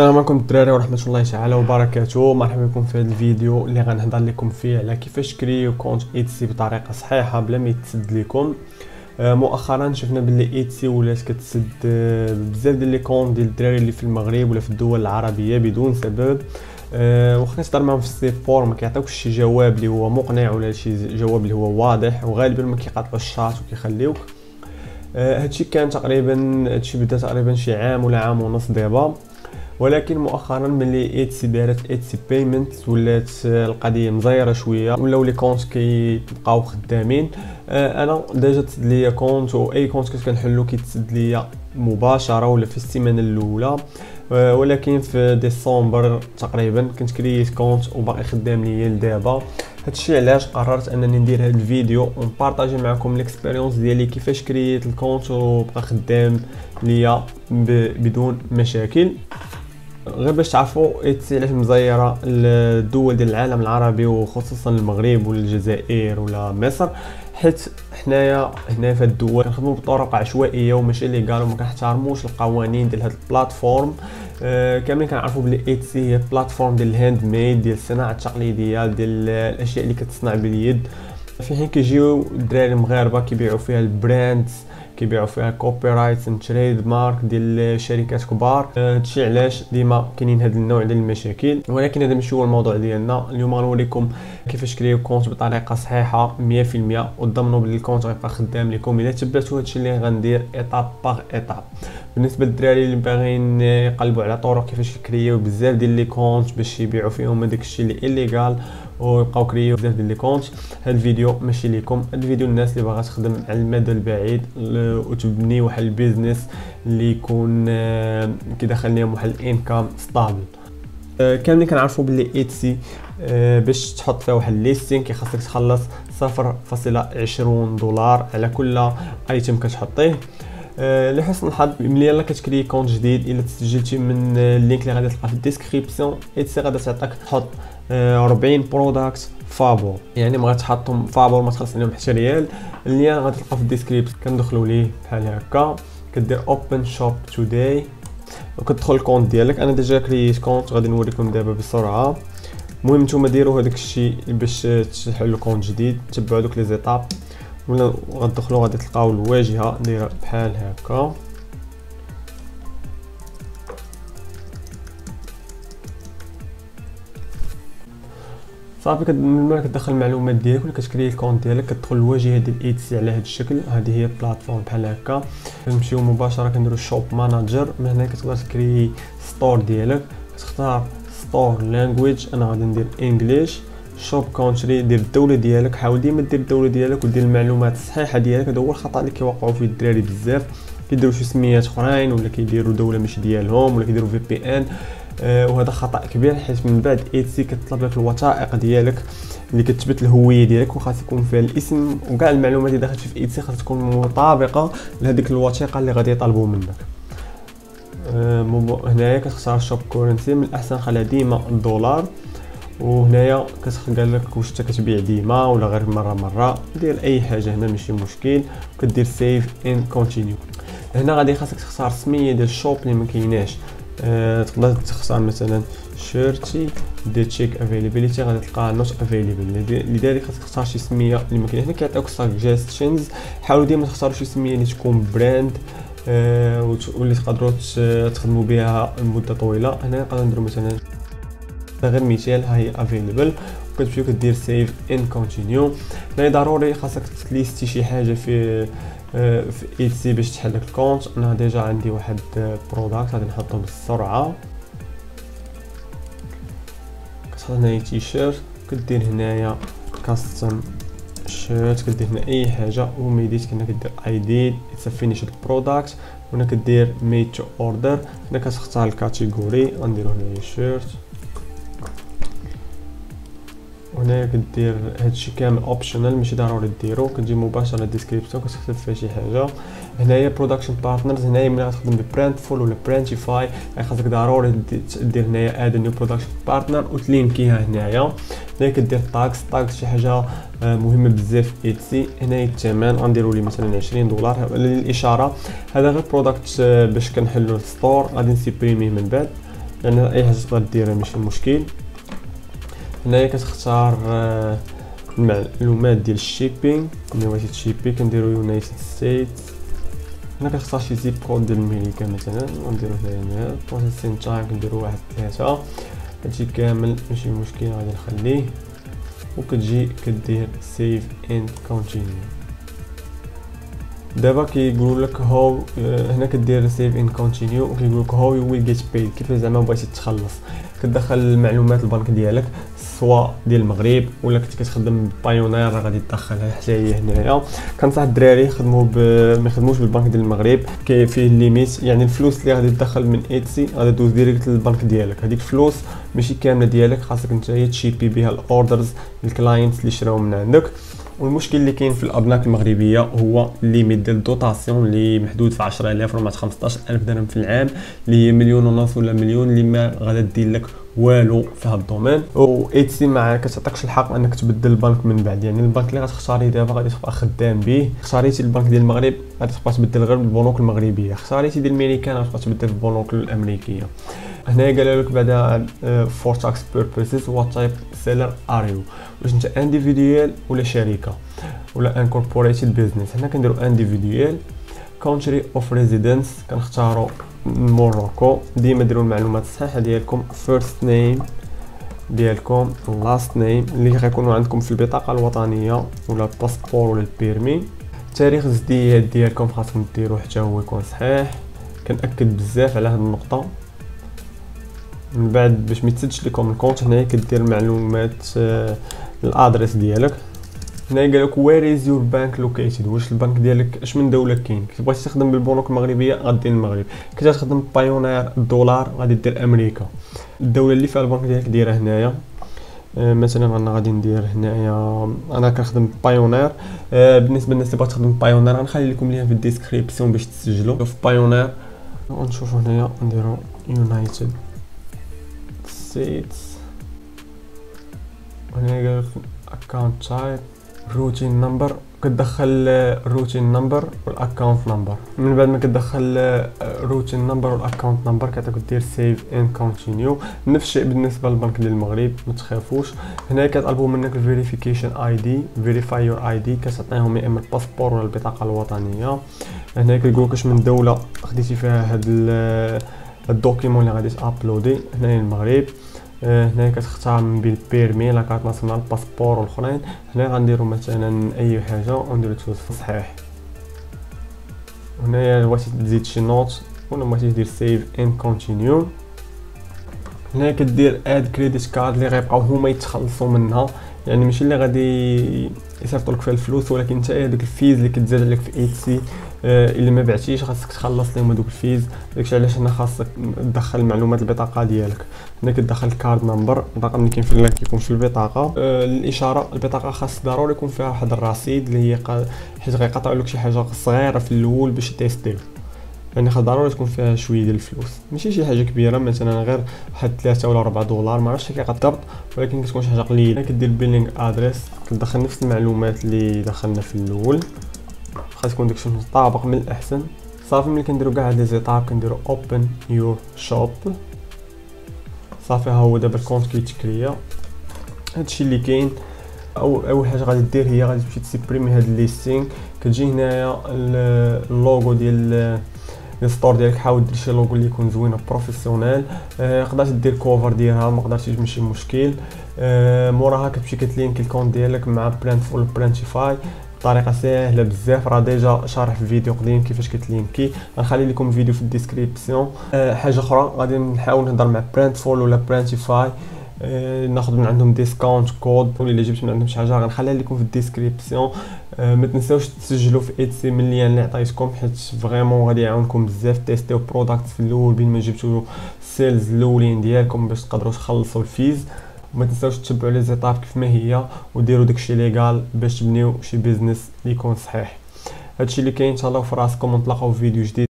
السلام عليكم الدراري ورحمه الله تعالى وبركاته. مرحبا بكم في هذا الفيديو اللي غنهضر لكم فيه على كيفاش تكريو كونت ايتسي بطريقه صحيحه بلا ما يتسد لكم. مؤخرا شفنا بلي ايتسي ولات كتسد بزاف ديال لي كونت ديال الدراري اللي في المغرب ولا في الدول العربيه بدون سبب. واخا تهضر معاهم في السيبور ما كيعطيوكش شي جواب اللي هو مقنع ولا شي جواب اللي هو واضح، وغالبا ما كيقاطعوا الشات وكيخليوك. هادشي كان تقريبا بدا تقريبا شي عام ولا عام ونص دابا، ولكن مؤخرا ملي ايتسي دارت ايتسي بيمنت ولات القضيه مزيره شويه، ولاو لي كونت كيبقاو خدامين. انا ديجا تسد ليا كونت، واي كونت كنت كنحلو كيتسد ليا مباشره ولا في السيمانه الاولى. ولكن في ديسمبر تقريبا كنت كرييت كونت وباقي خدام ليا لدابا. هادشي علاش قررت انني ندير هاد الفيديو ونبارطاجي معكم الاكسبيريونس ديالي كيفاش كرييت الكونت وبقى خدام ليا بدون مشاكل. غير باش تعرفوا ايتسي علاش مزيره الدول ديال العالم العربي وخصوصا المغرب ولا الجزائر ولا مصر، حيت حنايا هنا في الدول كنخدموا بطرق عشوائيه وماشي ليغال وما كنحترموش القوانين ديال هاد البلاتفورم. كاملين كنعرفوا بلي ايتسي هي بلاتفورم ديال الهاند ميد، ديال الصناعه التقليديه، ديال الاشياء اللي كتصنع باليد، في حين كيجيو الدراري المغاربه كيبيعوا فيها البراندز، كيبيعوا فيها كوبي رايتس اند تريد مارك ديال شركات كبار. هادشي علاش ديما كاينين هاد النوع ديال المشاكل. ولكن هذا ماشي هو الموضوع ديالنا اليوم. غنوريكم كيفاش كريو كونت بطريقه صحيحه 100% وتضمنوا بلي الكونت غيبقى خدام لكم الا تبعتوا هادشي اللي غندير ايطاب باغ ايطاب. بالنسبه للدراري اللي باغيين يقلبوا على طرق كيفاش يكريو بزاف ديال لي كونت باش يبيعوا فيهم هذاك الشيء اللي إليغال ويبقاو كريو بزاف ديال لي كونت، هاد الفيديو ماشي ليكم. هاد الفيديو الناس اللي باغا تخدم على المدى البعيد وتبني واحد البيزنس اللي يكون كيدخل لهم واحد الانكم ستابل. كاملين كنعرفوا بلي ايتسي باش تحط فيها واحد ليستين كيخاصك تخلص 0.20 دولار على كل ايتم كتحطيه. لحسن الحظ ملي يلا كتكري كونت جديد الا تسجلتي من اللينك اللي غادي تلقى في الديسكريبسيون، ايتسي غادي تعطيك تحط 40 برودكت فابور، يعني ما غتحطهم فابور ما تخلص عليهم حتى ريال. اللين غادي تلقى في الديسكريبسيون كندخلوا ليه بحال هكا، كدير اوبن شوب توداي وكتدخل الكونت ديالك. انا ديجا كرييت كونت غادي نوريكم دابا بسرعه. المهم نتوما ديروا هذاك الشيء باش تحلوا كونت جديد، تبعوا دوك لي زيتاب ولا غتدخلوا غادي تلقاو الواجهه دايره بحال هكا. صافي ملي كتدخل المعلومات ديالك ولا كتكري الكونت ديالك كتدخل الواجهه ديال ايتسي على هذا الشكل. هذه هي البلاتفورم بحال هكا. كنمشيو مباشره كنديروا شوب ماناجر. من هنا كتقدر تكري ستور ديالك، كتختار ستور لانجويج. انا غادي ندير انجليش. شوب كونتري، دير الدوله ديالك. حاول ديما دير الدوله ديالك ودير المعلومات الصحيحه ديالك. هذا هو الخطا اللي كيوقعوا فيه الدراري بزاف، كيديروا شي سميات اخرين ولا كيديروا دوله ماشي ديالهم ولا كيديروا في بي ان. وهذا خطا كبير، حيت من بعد ايتسي كتطلب لك الوثائق ديالك اللي كتثبت الهويه ديالك، وخاص يكون فيها الاسم وكاع المعلومات اللي دخلتي في ايتسي خاص تكون مطابقه لهذيك الوثيقه اللي غادي يطلبوا منك. هنايا كتختار شوب كورنسي، من الاحسن خليها ديما الدولار. وهنايا قال لك واش انت كتبيع ديما ولا غير مره دير اي حاجه هنا ماشي مشكل، وكدير سيف ان كونتينيو. هنا غادي خاصك تختار السميه ديال الشوب اللي ما كايناش. تقدر تختار مثلا شيرتي، دير تشيك افيلابيليتي غادي تلقى نوت افيلابل. لذلك خاصك تختار شي سميه اللي ما كاينش. هنا كيعطيوك ساجستشنز، حاولوا ديما تختاروا شي سميه اللي تكون براند واللي تقدروا تخدموا بها لمده طويله. هنا نقدر نديروا مثلا غير مثال، ها هي افيلابل، وكتمشيو كدير سيف ان كونتينيو. لا ضروري خاصك تليستي شي حاجه في ايتسي باش تحل لك الكونت. انا ديجا عندي واحد برودكت غادي نحطه بسرعه. كتحط هنايا تيشيرت، كدير هنايا كاستم شيرت، كدير هنا اي حاجه وميديت كنا كدير اي دي اتس فينيشد برودكت. هنا كدير ميد تو اوردر. هنا كتختار الكاتيجوري، غنديرو هنايا شيرت. هنا كدير هادشي كامل اوبشنال ماشي ضروري ديرو. كتجي مباشره للديسكريبسيون كتكتب فيها شي حاجه. هنايا برودكشن بارتنرز، هنايا ملي غتخدم ببراندفول ولا برانديفاي خاصك ضروري دير هنايا اد نيو برودكشن بارتنر وتلينكيها هنايا. هنايا كدير تاكس شي حاجه مهمه بزاف في ايتسي. هنايا الثمن غنديروا ليه مثلا 20 دولار للاشاره. هذا غير برودكت باش كنحلوا الستور، غادي نسيبريميه من بعد. يعني اي حاجه تقدر ديرها ماشي مشكل. هنايا كتختار المعلومات ديال الشيبينغ، ملي بغيتي تشيبي كنديرو يونايتد ستيتس. هنا كنختار شي زيب كود ديال امريكا مثلا ونديرو هنا بروسيسين تايم كنديرو 1.3. هادشي كامل ماشي مشكل غادي نخليه، وكتجي كدير سيف اند كونتينيو. دابا كيقول لك هاو، هنا كدير سيف ان كونتينيو وكيقول لك هاو يو ويل جيت بايد، كيف زعما بغيتي تخلص. كتدخل المعلومات البنك ديالك سوا ديال المغرب ولا كنتي كتخدم بايونير غادي تدخلها حتى هي هنايا. كنصح الدراري يخدموا ما يخدموش بالبنك ديال المغرب، كاين فيه ليميت، يعني الفلوس اللي غادي تدخل من ايتسي غادي دوز ديريكت للبنك ديالك. هذيك الفلوس ماشي كامله ديالك، خاصك نتايا تشيبي بها الاوردرز الكلاينتس اللي شراو من عندك. والمشكل اللي كاين في الابناك المغربيه هو الليميت ديال الدوتاسيون اللي محدود في 10000 ولا 15000 درهم في العام، اللي هي 1.5 مليون ولا مليون، اللي ما غادا دير لك والو في هذا الدومين. و ايتسي ما كتعطيكش الحق انك تبدل البنك من بعد، يعني البنك اللي غتختاريه دابا غادي تبقى خدام به. اختاريتي البنك ديال المغرب غادي تبقى تبدل غير بالبنوك المغربيه، اختاريتي ديال الميريكان غادي تبقى تبدل بالبنوك الامريكيه. هنايا قال لك بعدا فور تاكس بيربيسز وات تايب سيلر ار يو، واش انت انديفيديوال ولا شركه ولا انكوربوريتد بيزنس. هنا كنديرو انديفيديوال. كونتري اوف ريزيدنس كنختارو موروكو. ديما ديروا المعلومات الصحيحه ديالكم، فيرست نيم ديالكم، لاست نيم اللي غيكونوا عندكم في البطاقه الوطنيه ولا الباسبور ولا البيرمي. تاريخ الازدياد ديالكم خاصكم ديروه حتى هو يكون صحيح. كنأكد بزاف على هذه النقطه. من بعد باش ما يتسدش لكم الكونت، هنايا كدير معلومات الادريس ديالك. هنا قال لك وير از يور بانك لوكيتد، واش البنك ديالك اش من دوله كاين. كي بغيتي تخدم بالبنوك المغربيه غادير المغرب، كي تخدم بايونير الدولار غادي دير امريكا. الدوله اللي فيها البنك ديالك ديرها هنايا. مثلا انا غادي ندير هنايا انا كنخدم بايونير. بالنسبه للناس اللي بغات تخدم بايونير غنخلي لكم ليها في الديسكريبسيون باش تسجلوا في بايونير. ونشوفوا هنايا نديروا يونايتد ستيتس. هنا قال لك اكونت تايب، روتين نمبر، كتدخل الروتين نمبر والاكونت نمبر. من بعد ما كتدخل الروتين نمبر والاكونت نمبر كتعطيك دير سيف ان كونتينيو. نفس الشيء بالنسبه للبنك ديال المغرب، ما تخافوش. هنا كيطلبوا منك الفيريفيكيشن اي دي، فيريفاي يور اي دي، كتعطيهم يا اما الباسبور ولا البطاقه الوطنيه. هنا كيقول لك اش من دوله خديتي فيها هاد الدوكيمون اللي غادي تابلودي. هنايا المغرب. هنا كتختار من بين البيرمي، لا كارت ناسيونال، الباسبور والاخرين. هنا غنديروا مثلا اي حاجه ونديرو توز صحيح. هنايا بغيتي تزيد شي نوت ولا بغيتي دير سيف ان كونتينيو. هنا كدير اد كريديت كارد اللي غيبقاو هما يتخلصوا منها، يعني ماشي اللي غادي يصيفطوا لك فيها الفلوس، ولكن انت هذيك الفيز اللي كتزاد عليك في ايتسي الا ما بعتيش خاصك تخلص لهم هذوك الفيز. داكشي علاش هنا خاصك تدخل معلومات البطاقه ديالك. هنا كتدخل الكارد نمبر، الرقم اللي كاين في كيكون في البطاقه. الاشاره البطاقه خاص ضروري يكون فيها واحد الرصيد اللي هي حيت غيقطعوا لك شي حاجه صغيره في الاول باش تيستيو، يعني خاص ضروري تكون فيها شويه ديال الفلوس، ماشي شي حاجه كبيره، مثلا غير واحد 3 ولا 4 دولار، ما عرفتش كيف بالضبط، ولكن كتكون شي حاجه قليله. كدير بيلينغ ادريس، كتدخل نفس المعلومات اللي دخلنا في الاول، خاص يكون داكشي مطابق من الاحسن. صافي ملي كنديروا كاع هاد لي زيتاب كنديروا اوبن يور شوب. صافي ها هو دابا الكونت كيتكريا. هادشي اللي كاين. اول حاجه غادي دير هي غادي تمشي تسيبريمي هاد الليستينغ. كتجي هنايا اللوغو ديال الستور ديالك، حاول دير شي لوغو اللي يكون زوين وبروفيسيونيل. قدرتي دير كوفر ديالها، ما قدرتيش ماشي مشكل. موراها كتمشي كتلينك الكونت ديالك مع برانتفول برانتيفاي بطريقه سهله بزاف. راه ديجا شارح في فيديو قديم كيفاش كتلينكي، غنخلي لكم الفيديو في الديسكريبسيون. حاجه اخرى غادي نحاول نهضر مع برانتفول ولا برانتيفاي ناخذ من عندهم ديسكاونت كود، ولا جبت من عندهم شي حاجه غنخليها لكم في الديسكريبسيون. ما تنساوش تسجلوا في ايتسي من اللين اللي عطيتكم، حيت فريمون غادي يعاونكم بزاف تيستيو برودكت في الاول بين ما جبتوا السيلز الاولين ديالكم باش تقدروا تخلصوا الفيز. وما تنساوش تتبعوا لي زيتاب كيف ما هي وديروا داكشي ليغال باش تبنيو شي بيزنس اللي يكون صحيح. هادشي اللي كاين، ان شاء الله في راسكم، ونتلاقاو في فيديو جديد.